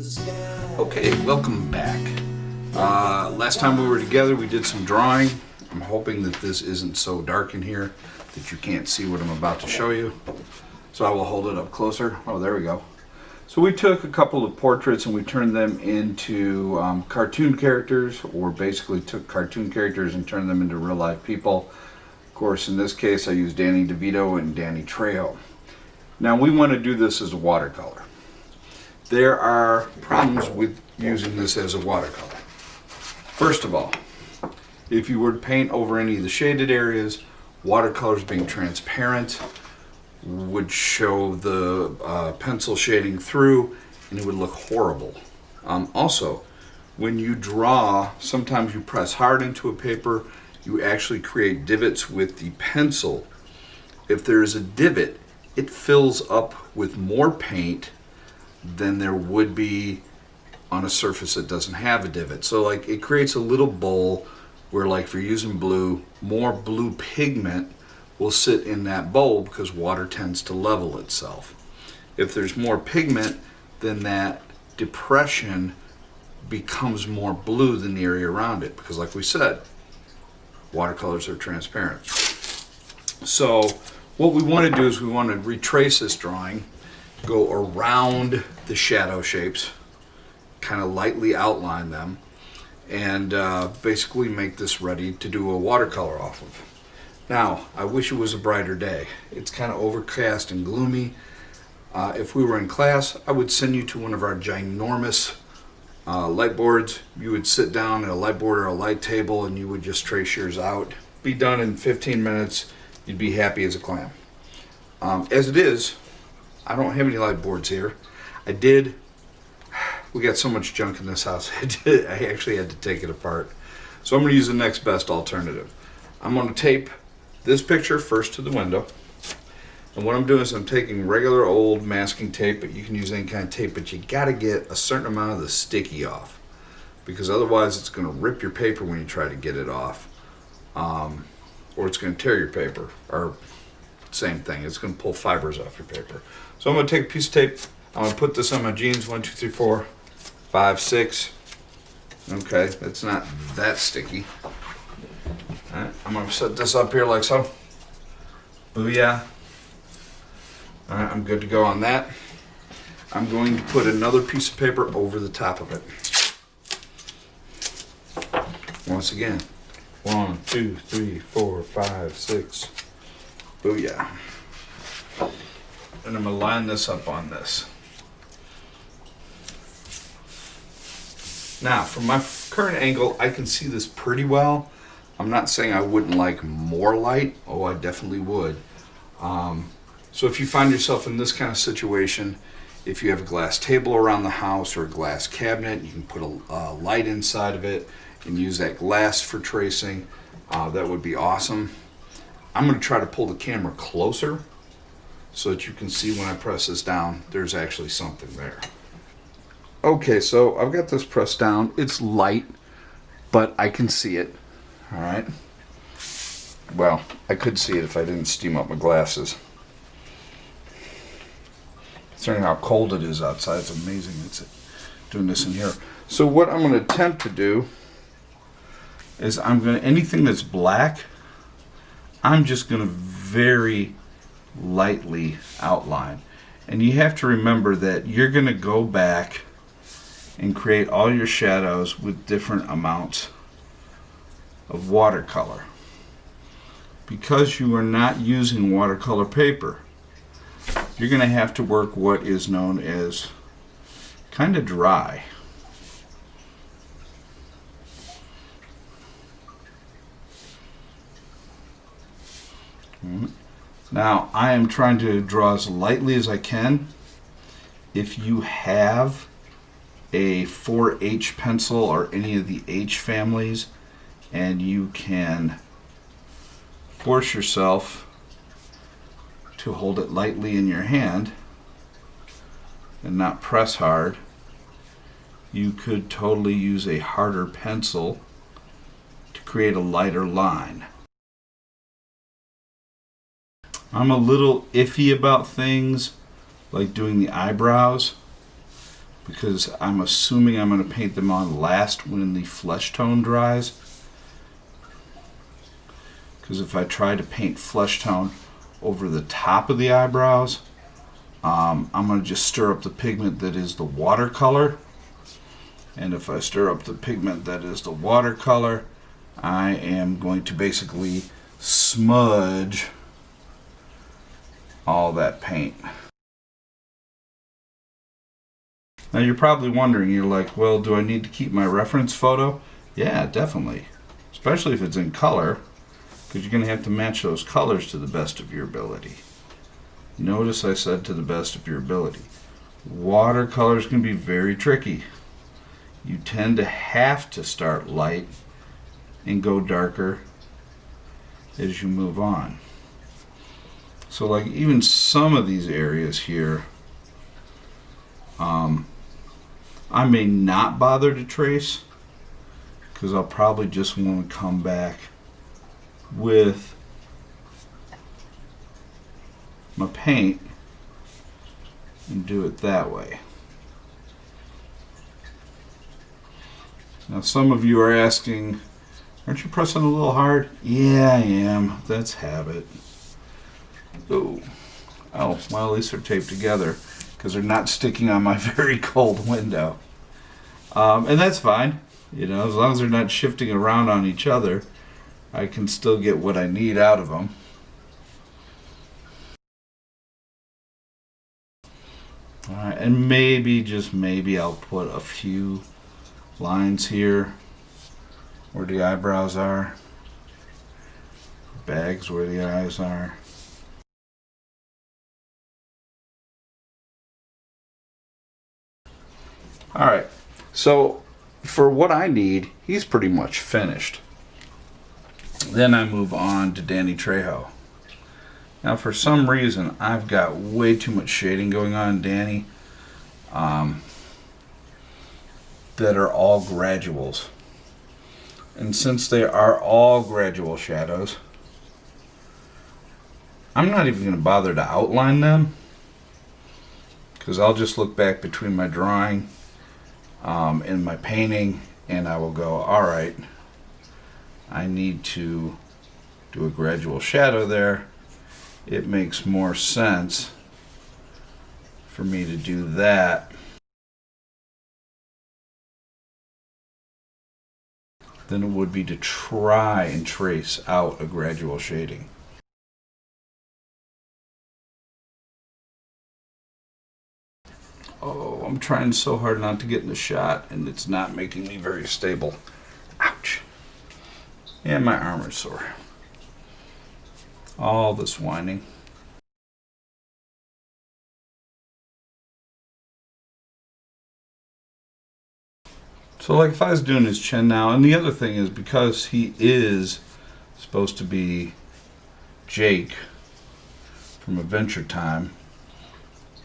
Okay, welcome back. Last time we were together, we did some drawing. I'm hoping that this isn't so dark in here that you can't see what I'm about to show you. So I will hold it up closer. Oh, there we go. So we took a couple of portraits and we turned them into cartoon characters, or basically took cartoon characters and turned them into real life people. Of course, in this case, I used Danny DeVito and Danny Trejo. Now we want to do this as a watercolor. There are problems with using this as a watercolor. First of all, if you were to paint over any of the shaded areas, watercolors being transparent would show the pencil shading through and it would look horrible. Also, when you draw, sometimes you press hard into a paper, you actually create divots with the pencil. If there is a divot, it fills up with more paint than there would be on a surface that doesn't have a divot. So like it creates a little bowl where, like if you're using blue, more blue pigment will sit in that bowl because water tends to level itself. If there's more pigment, then that depression becomes more blue than the area around it, because like we said, watercolors are transparent. So what we want to do is we want to retrace this drawing, go around the shadow shapes, kind of lightly outline them, and basically make this ready to do a watercolor off of. Now, I wish it was a brighter day. It's kind of overcast and gloomy. If we were in class, I would send you to one of our ginormous light boards. You would sit down at a light board or a light table and you would just trace yours out. Be done in 15 minutes. You'd be happy as a clam. As it is, I don't have any light boards here. We got so much junk in this house, I actually had to take it apart. So I'm going to use the next best alternative. I'm going to tape this picture first to the window. And what I'm doing is I'm taking regular old masking tape, but you can use any kind of tape, but you got to get a certain amount of the sticky off, because otherwise it's going to rip your paper when you try to get it off. Or it's going to tear your paper, or same thing, it's going to pull fibers off your paper. So I'm going to take a piece of tape, I'm going to put this on my jeans, 1, 2, 3, 4, 5, 6. Okay, it's not that sticky. All right, I'm going to set this up here like so. Booyah. All right, I'm good to go on that. I'm going to put another piece of paper over the top of it. Once again, 1, 2, 3, 4, 5, 6. Booyah. And I'm going to line this up on this. Now, from my current angle, I can see this pretty well. I'm not saying I wouldn't like more light. Oh, I definitely would. So if you find yourself in this kind of situation, if you have a glass table around the house or a glass cabinet, you can put a light inside of it and use that glass for tracing. That would be awesome. I'm going to try to pull the camera closer so that you can see when I press this down, there's actually something there. Okay, so I've got this pressed down. It's light, but I can see it. All right. Well, I could see it if I didn't steam up my glasses. Considering how cold it is outside, it's amazing it's doing this in here. So what I'm going to attempt to do is anything that's black, I'm just going to very lightly outline. And you have to remember that you're going to go back and create all your shadows with different amounts of watercolor. Because you are not using watercolor paper, you're going to have to work what is known as kind of dry. Now, I am trying to draw as lightly as I can. If you have a 4H pencil or any of the H families, and you can force yourself to hold it lightly in your hand and not press hard, you could totally use a harder pencil to create a lighter line. I'm a little iffy about things like doing the eyebrows, because I'm assuming I'm going to paint them on last when the flesh tone dries. Because if I try to paint flesh tone over the top of the eyebrows, I'm going to just stir up the pigment that is the watercolor. And if I stir up the pigment that is the watercolor, I am going to basically smudge all that paint. Now you're probably wondering, you're like, well, do I need to keep my reference photo? Yeah, definitely. Especially if it's in color, because you're going to have to match those colors to the best of your ability. Notice I said to the best of your ability. Watercolors can be very tricky. You tend to have to start light and go darker as you move on. So like even some of these areas here, I may not bother to trace because I'll probably just want to come back with my paint and do it that way. Now some of you are asking, aren't you pressing a little hard? Yeah, I am. That's habit. Oh, well, at least they're taped together because they're not sticking on my very cold window. And that's fine. You know, as long as they're not shifting around on each other, I can still get what I need out of them. Alright, and maybe, just maybe, I'll put a few lines here where the eyebrows are, bags where the eyes are. Alright, so for what I need, he's pretty much finished. Then I move on to Danny Trejo. Now for some reason, I've got way too much shading going on in Danny that are all graduals. And since they are all gradual shadows, I'm not even going to bother to outline them, because I'll just look back between my drawing and my painting, and I will go, alright, I need to do a gradual shadow there. It makes more sense for me to do that than it would be to try and trace out a gradual shading. Oh, I'm trying so hard not to get in the shot, and it's not making me very stable. Ouch. And my arm is sore. All this whining. So like if I was doing his chin now, and the other thing is because he is supposed to be Jake from Adventure Time,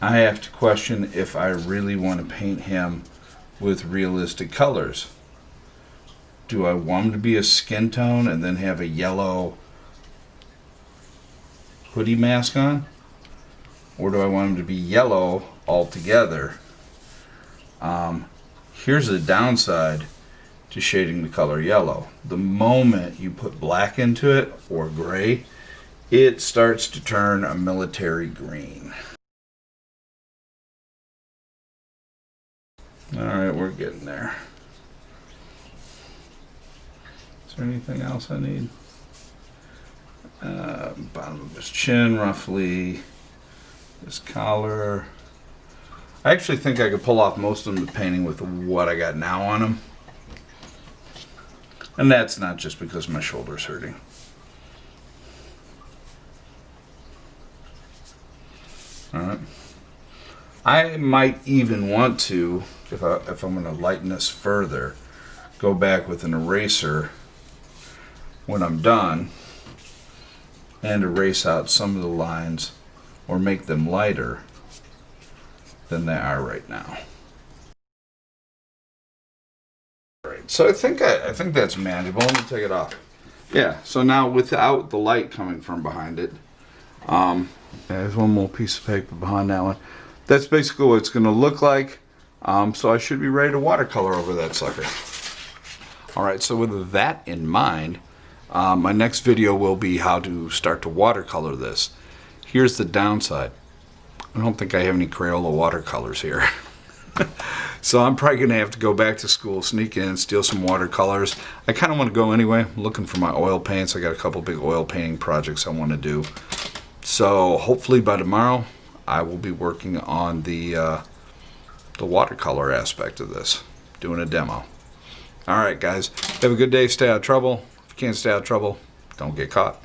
I have to question if I really want to paint him with realistic colors. Do I want him to be a skin tone and then have a yellow hoodie mask on? Or do I want him to be yellow altogether? Here's the downside to shading the color yellow. The moment you put black into it, or gray, it starts to turn a military green. Alright, we're getting there. Is there anything else I need? Bottom of his chin, roughly. His collar. I actually think I could pull off most of the painting with what I got now on him. And that's not just because my shoulder's hurting. Alright. I might even want to, if I'm going to lighten this further, go back with an eraser when I'm done and erase out some of the lines or make them lighter than they are right now. Right, so I think that's manageable. Let me take it off. Yeah, so now without the light coming from behind it, there's one more piece of paper behind that one. That's basically what it's going to look like. So I should be ready to watercolor over that sucker. Alright, so with that in mind, my next video will be how to start to watercolor this. Here's the downside. I don't think I have any Crayola watercolors here. So I'm probably going to have to go back to school, sneak in, steal some watercolors. I kind of want to go anyway. I'm looking for my oil paints. I got a couple big oil painting projects I want to do. So hopefully by tomorrow I will be working on the watercolor aspect of this, doing a demo. Alright guys, have a good day, stay out of trouble. If you can't stay out of trouble, don't get caught.